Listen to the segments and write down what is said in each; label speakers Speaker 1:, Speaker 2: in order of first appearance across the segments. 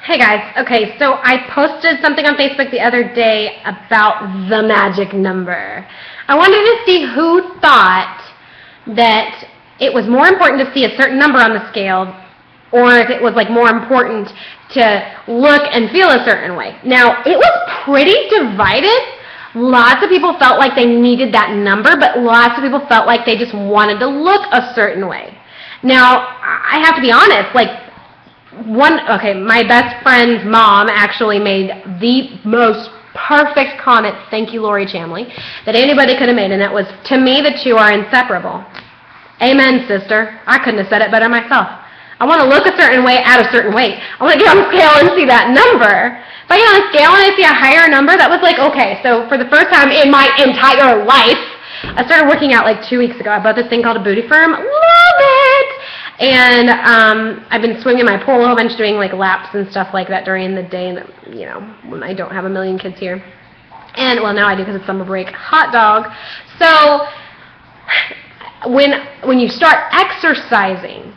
Speaker 1: Hey guys, okay, so I posted something on Facebook the other day about the magic number. I wanted to see who thought that it was more important to see a certain number on the scale, or if it was like more important to look and feel a certain way. Now, it was pretty divided. Lots of people felt like they needed that number, but lots of people felt like they just wanted to look a certain way. Now, I have to be honest, my best friend's mom actually made the most perfect comment, thank you, Lori Chamley, that anybody could have made, and that was, to me, the two are inseparable. Amen, sister. I couldn't have said it better myself. I want to look a certain way at a certain weight. I want to get on the scale and see that number. If I get on the scale and I see a higher number, that was like, okay, so for the first time in my entire life, I started working out like 2 weeks ago. I bought this thing called a booty firm. Love it! And I've been swinging my pole a whole bunch, doing like laps and stuff like that during the day, when I don't have a million kids here. And, well, now I do because it's summer break. Hot dog. So when you start exercising,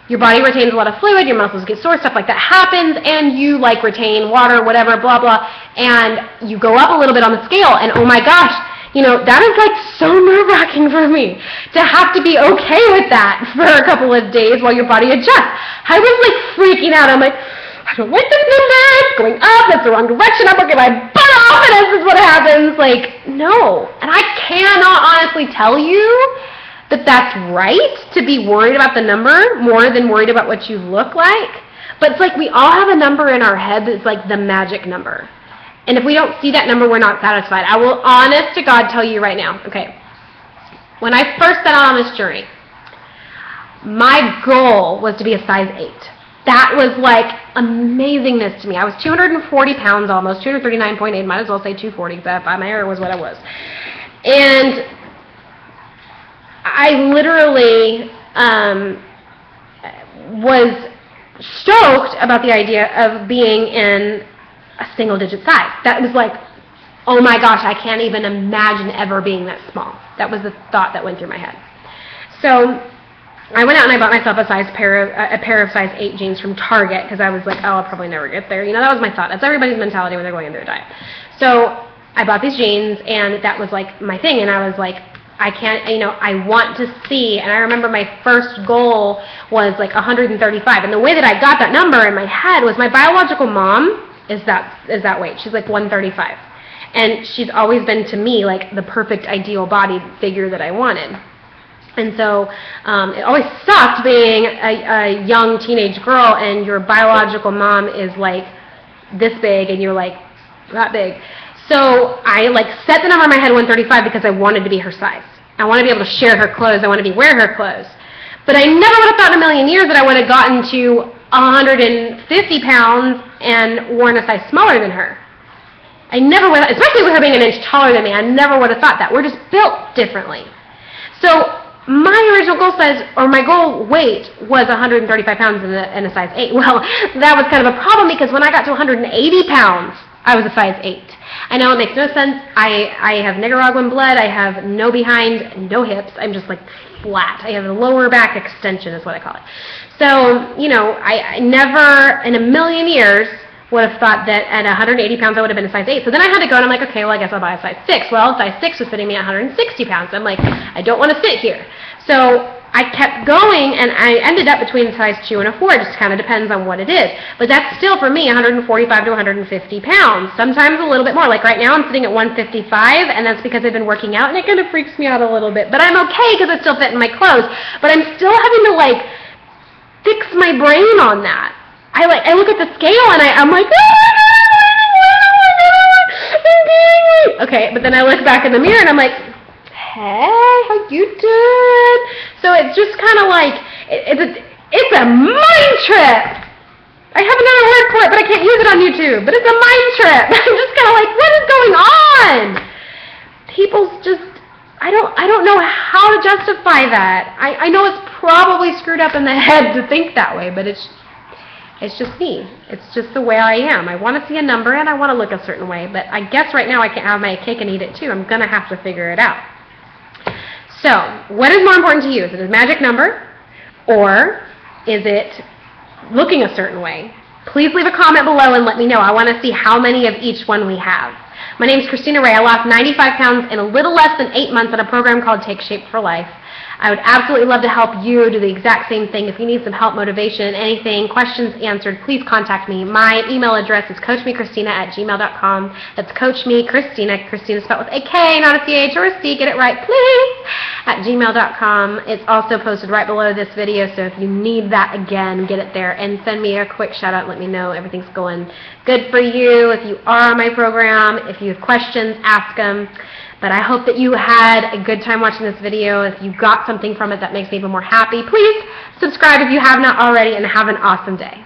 Speaker 1: your body retains a lot of fluid, your muscles get sore, stuff like that happens, and you retain water, whatever, blah, blah, and you go up a little bit on the scale, and oh my gosh, that is so nerve-wracking for me to have to be okay with that for a couple of days while your body adjusts. I was freaking out. I'm like, I don't like this number, it's going up, it's the wrong direction, I'm working my butt off, and this is what happens. No. And I cannot honestly tell you that that's right to be worried about the number more than worried about what you look like. But it's we all have a number in our head that's the magic number. And if we don't see that number, we're not satisfied. I will, honest to God, tell you right now, okay, when I first set out on this journey, my goal was to be a size 8. That was amazingness to me. I was 240 pounds almost, 239.8, might as well say 240, because my hair was what I was. And I literally was stoked about the idea of being in a single-digit size. That was oh my gosh, I can't even imagine ever being that small. That was the thought that went through my head. So I went out and I bought myself a pair of size 8 jeans from Target because I was I'll probably never get there. That was my thought. That's everybody's mentality when they're going through a diet. So I bought these jeans, and that was my thing, and I was I can't, I want to see, and I remember my first goal was 135, and the way that I got that number in my head was my biological mom is that weight. She's 135, and she's always been to me the perfect ideal body figure that I wanted. And so it always sucked being a young teenage girl, and your biological mom is this big, and you're that big. So I set the number in my head 135 because I wanted to be her size. I want to be able to share her clothes. I want to wear her clothes. But I never would have thought in a million years that I would have gotten to 150 pounds and worn a size smaller than her. I never would have, especially with her being an inch taller than me, I never would have thought that. We're just built differently. So my original my goal weight was 135 pounds in a size 8. Well, that was kind of a problem because when I got to 180 pounds, I was a size 8. I know it makes no sense. I have Nicaraguan blood. I have no behind, no hips. I'm just flat. I have a lower back extension is what I call it. So, I never in a million years would have thought that at 180 pounds I would have been a size 8. So then I had to go, and I'm okay, well, I guess I'll buy a size 6. Well, size 6 was fitting me at 160 pounds. I'm I don't want to sit here. So I kept going, and I ended up between size 2 and a 4. It just kind of depends on what it is. But that's still, for me, 145 to 150 pounds, sometimes a little bit more. Right now I'm sitting at 155, and that's because I've been working out, and it kind of freaks me out a little bit. But I'm okay because I still fit in my clothes. But I'm still having to, fix my brain on that. I look at the scale, and I'm okay, but then I look back in the mirror, and I'm hey, how you doing? So it's just kind of it's a mind trip. I have another word for it, but I can't use it on YouTube. But it's a mind trip. I'm just kind of what is going on? People's just, I don't know how to justify that. I know it's probably screwed up in the head to think that way, but it's just me. It's just the way I am. I want to see a number, and I want to look a certain way, but I guess right now I can't have my cake and eat it too. I'm going to have to figure it out. So, what is more important to you? Is it a magic number, or is it looking a certain way? please leave a comment below and let me know. I want to see how many of each one we have. My name is Kristina Ray. I lost 95 pounds in a little less than 8 months at a program called Take Shape for Life. I would absolutely love to help you do the exact same thing. If you need some help, motivation, anything, questions answered, please contact me. My email address is coachmekristina@gmail.com. That's coachmekristina, Kristina spelled with a K, not a CH or a C. Get it right, please, at gmail.com. It's also posted right below this video, so if you need that again, get it there and send me a quick shout out. Let me know everything's going good for you. If you are on my program, if you have questions, ask them. But I hope that you had a good time watching this video. If you got something from it that makes me even more happy, please subscribe if you have not already, and have an awesome day.